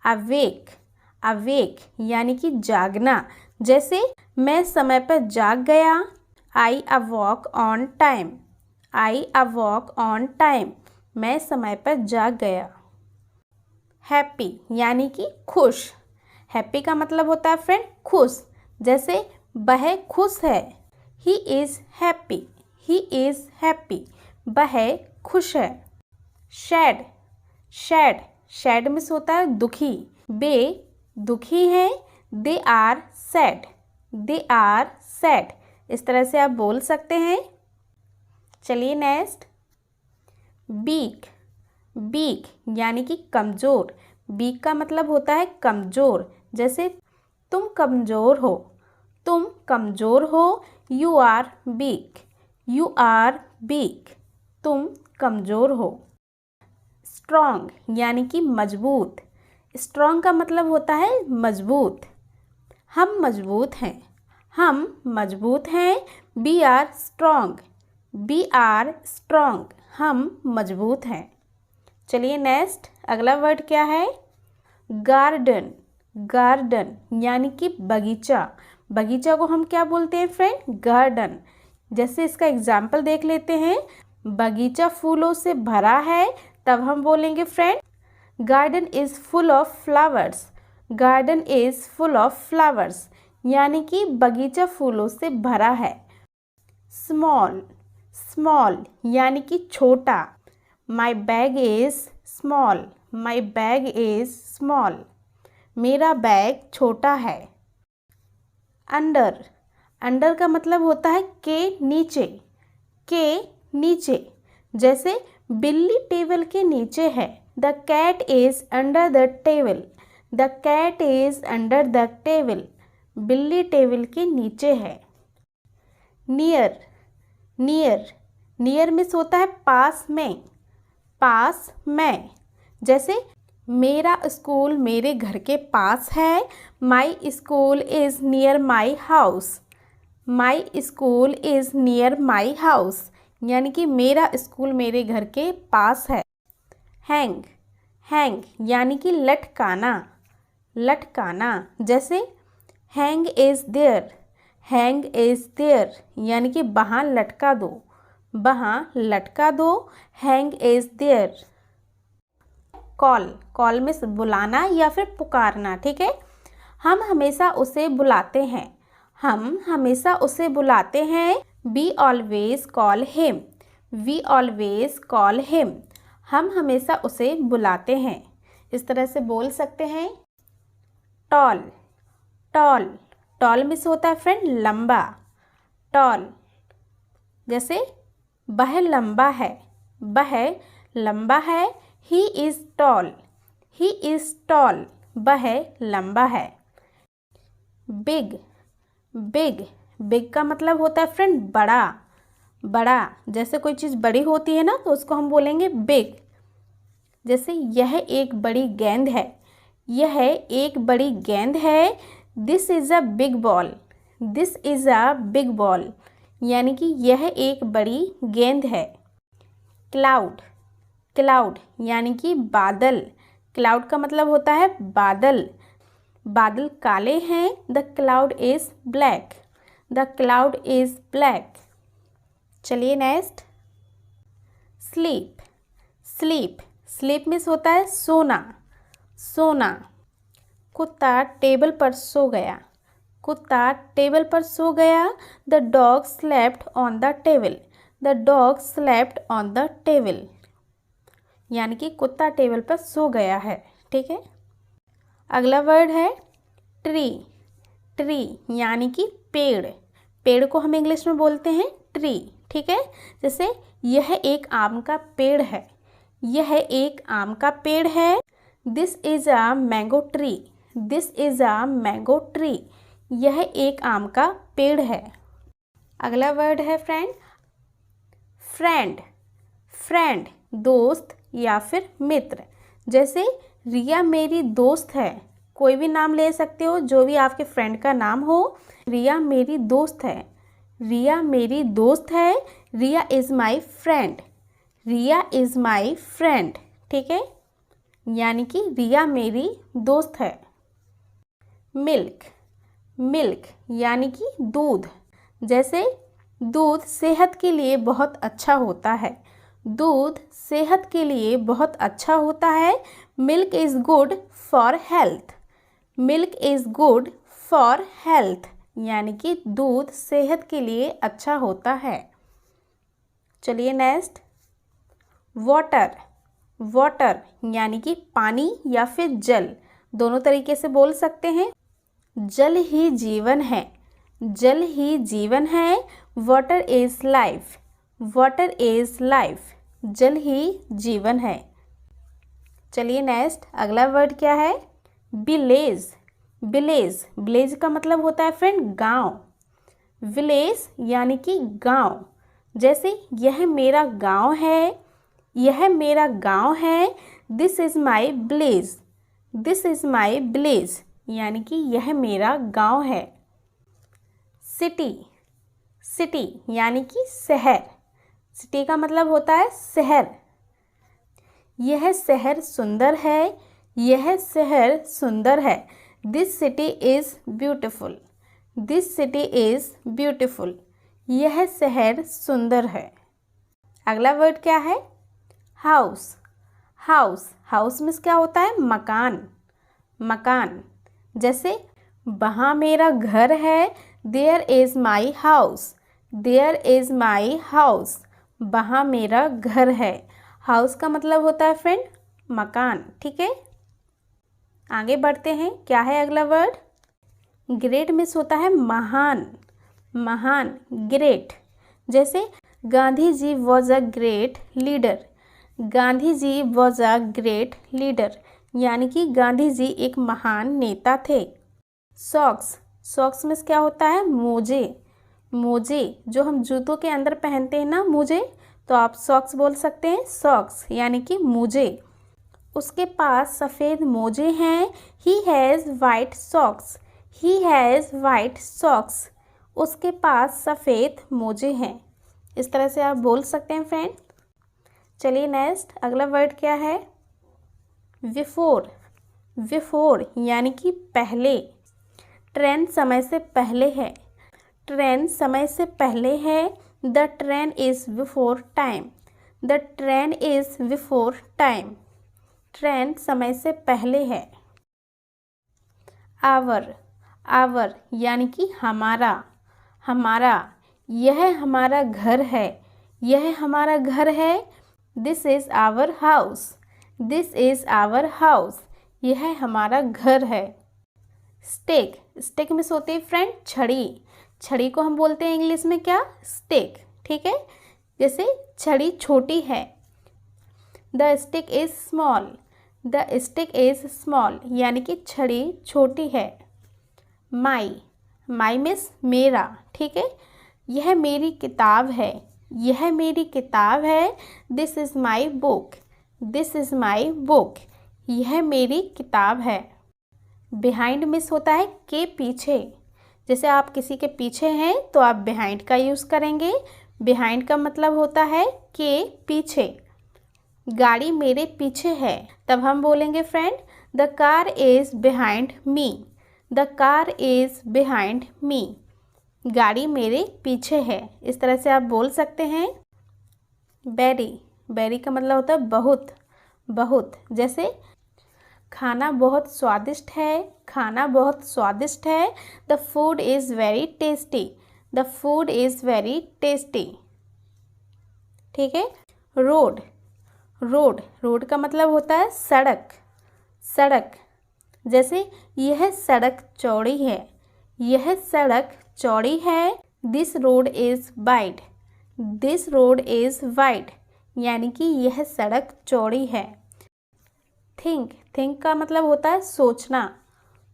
Awake, awake यानी कि जागना। जैसे मैं समय पर जाग गया, I awoke on time, I awoke on time, मैं समय पर जाग गया। हैप्पी यानी कि खुश। हैप्पी का मतलब होता है फ्रेंड खुश। जैसे वह खुश है, he is happy, he is happy, वह खुश है। सैड, सैड, सैड मीन्स होता है दुखी। वे दुखी हैं, they are sad, they are sad, इस तरह से आप बोल सकते हैं। चलिए नेक्स्ट, वीक, वीक यानी कि कमज़ोर। वीक का मतलब होता है कमज़ोर। जैसे तुम कमज़ोर हो, तुम कमज़ोर हो, you are weak, you are weak, तुम कमज़ोर हो। स्ट्रॉन्ग यानी कि मजबूत। स्ट्रॉन्ग का मतलब होता है मजबूत। हम मजबूत हैं, हम मजबूत हैं, we are strong, we are strong, हम मजबूत हैं। चलिए नेक्स्ट, अगला वर्ड क्या है? गार्डन, गार्डन यानी कि बगीचा। बगीचा को हम क्या बोलते हैं फ्रेंड? गार्डन। जैसे इसका एग्जाम्पल देख लेते हैं, बगीचा फूलों से भरा है, तब हम बोलेंगे friend garden is full of flowers, garden is full of flowers, यानी कि बगीचा फूलों से भरा है। स्मॉल, स्मॉल यानी कि छोटा। My bag is small, my bag is small, मेरा बैग छोटा है। अंडर, अंडर का मतलब होता है के नीचे, के नीचे। जैसे बिल्ली टेबल के नीचे है, the cat is under the table, the cat is under the table, बिल्ली टेबल के नीचे है। नियर, नियर, नियर मीन्स होता है पास में, पास में। जैसे मेरा स्कूल मेरे घर के पास है, my school is near my house, my school is near my house, यानी कि मेरा स्कूल मेरे घर के पास है। हैंग, हैंग यानी कि लटकाना, लटकाना। जैसे hang is there, hang is there, यानी कि वहाँ लटका दो, वहाँ लटका दो, hang is there. Call, call में बुलाना या फिर पुकारना, ठीक है। हम हमेशा उसे बुलाते हैं, हम हमेशा उसे बुलाते हैं। We always call him, we always call him, हम हमेशा उसे बुलाते हैं। इस तरह से बोल सकते हैं। टॉल, टॉल, टॉल मीन्स होता है फ्रेंड लंबा, टॉल। जैसे वह लंबा है, वह लंबा है, he is tall, he is tall, वह लंबा है। बिग, बिग, बिग का मतलब होता है फ्रेंड बड़ा, बड़ा। जैसे कोई चीज़ बड़ी होती है ना, तो उसको हम बोलेंगे बिग। जैसे यह एक बड़ी गेंद है, यह एक बड़ी गेंद है, this is a big ball, this is a big ball, यानी कि यह एक बड़ी गेंद है। क्लाउड, क्लाउड यानी कि बादल। क्लाउड का मतलब होता है बादल, बादल काले हैं, the cloud is black, the cloud is black. चलिए next, sleep, sleep, sleep means होता है सोना, सोना। कुत्ता टेबल पर सो गया, कुत्ता टेबल पर सो गया, the dog slept on the table, the dog slept on the table, यानी कि कुत्ता टेबल पर सो गया है, ठीक है। अगला वर्ड है ट्री, ट्री यानी कि पेड़। पेड़ को हम इंग्लिश में बोलते हैं ट्री, ठीक है। जैसे यह एक आम का पेड़ है, यह एक आम का पेड़ है, this is a mango tree, this is a mango tree, यह एक आम का पेड़ है। अगला वर्ड है फ्रेंड, फ्रेंड, फ्रेंड दोस्त या फिर मित्र। जैसे रिया मेरी दोस्त है, कोई भी नाम ले सकते हो, जो भी आपके फ्रेंड का नाम हो। रिया मेरी दोस्त है, रिया मेरी दोस्त है, Riya is my friend, Riya is my friend, ठीक है। यानी कि रिया मेरी दोस्त है। मिल्क, मिल्क यानी कि दूध। जैसे दूध सेहत के लिए बहुत अच्छा होता है, दूध सेहत के लिए बहुत अच्छा होता है। Milk is good for health, milk is good for health यानी कि दूध सेहत के लिए अच्छा होता है। चलिए नेक्स्ट, वाटर, वाटर यानी कि पानी या फिर जल, दोनों तरीके से बोल सकते हैं। जल ही जीवन है, जल ही जीवन है। Water is life, water is life, जल ही जीवन है। चलिए नेक्स्ट, अगला वर्ड क्या है? विलेज, विलेज, विलेज का मतलब होता है फ्रेंड गांव। विलेज यानी कि गांव। जैसे यह मेरा गांव है, यह मेरा गांव है। This is my village, this is my village यानी कि यह मेरा गांव है। सिटी, सिटी यानी कि शहर, सिटी का मतलब होता है शहर। यह शहर सुंदर है, यह शहर सुंदर है। This city is beautiful, this city is beautiful, यह शहर सुंदर है। अगला वर्ड क्या है? हाउस, हाउस, हाउस मीन्स क्या होता है? मकान, मकान। जैसे वहाँ मेरा घर है, there is my house, there is my house, वहाँ मेरा घर है। हाउस का मतलब होता है फ्रेंड मकान, ठीक है। आगे बढ़ते हैं, क्या है अगला वर्ड? ग्रेट मीन्स होता है महान, महान, ग्रेट। जैसे Gandhi ji was a great leader, Gandhi ji was a great leader यानी कि गांधी जी एक महान नेता थे। सॉक्स, सॉक्स मीन्स क्या होता है? मोजे, मोजे जो हम जूतों के अंदर पहनते हैं ना मोजे, तो आप सॉक्स बोल सकते हैं, सॉक्स यानी कि मोजे। उसके पास सफ़ेद मोजे हैं। He has white socks, he has white socks, उसके पास सफ़ेद मोजे हैं। इस तरह से आप बोल सकते हैं फ्रेंड। चलिए नेक्स्ट, अगला वर्ड क्या है? बिफोर, बिफोर यानी कि पहले। ट्रेन समय से पहले है, ट्रेन समय से पहले है। The train is before time, the train is before time, train समय से पहले है। आवर, आवर यानी कि हमारा, हमारा। यह हमारा घर है, यह हमारा घर है। This is our house, this is our house, यह हमारा घर है। स्टिक, स्टिक में होती है फ्रेंड छड़ी, छड़ी को हम बोलते हैं इंग्लिश में क्या? स्टिक, ठीक है। जैसे छड़ी छोटी है, the stick is small, the stick is small यानी कि छड़ी छोटी है। माई, माई मीन्स मेरा, ठीक है। यह मेरी किताब है, यह मेरी किताब है। This is my book, this is my book, यह मेरी किताब है। बिहाइंड मीन्स होता है के पीछे। जैसे आप किसी के पीछे हैं तो आप बिहाइंड का यूज़ करेंगे। बिहाइंड का मतलब होता है के पीछे। गाड़ी मेरे पीछे है, तब हम बोलेंगे friend the car is behind me, the car is behind me, गाड़ी मेरे पीछे है। इस तरह से आप बोल सकते हैं। बेरी, बेरी का मतलब होता है बहुत, बहुत। जैसे खाना बहुत स्वादिष्ट है, खाना बहुत स्वादिष्ट है। The food is very tasty, the food is very tasty, ठीक है। रोड, रोड, रोड का मतलब होता है सड़क, सड़क। जैसे यह सड़क चौड़ी है, यह सड़क चौड़ी है। This road is wide, this road is wide यानी कि यह सड़क चौड़ी है। थिंक, थिंक का मतलब होता है सोचना,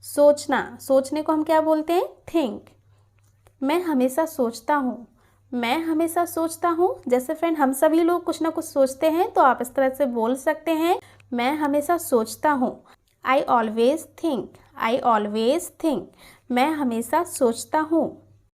सोचना। सोचने को हम क्या बोलते हैं? थिंक। मैं हमेशा सोचता हूँ, मैं हमेशा सोचता हूँ। जैसे फ्रेंड हम सभी लोग कुछ ना कुछ सोचते हैं, तो आप इस तरह से बोल सकते हैं, मैं हमेशा सोचता हूँ। I always think, I always think, मैं हमेशा सोचता हूँ।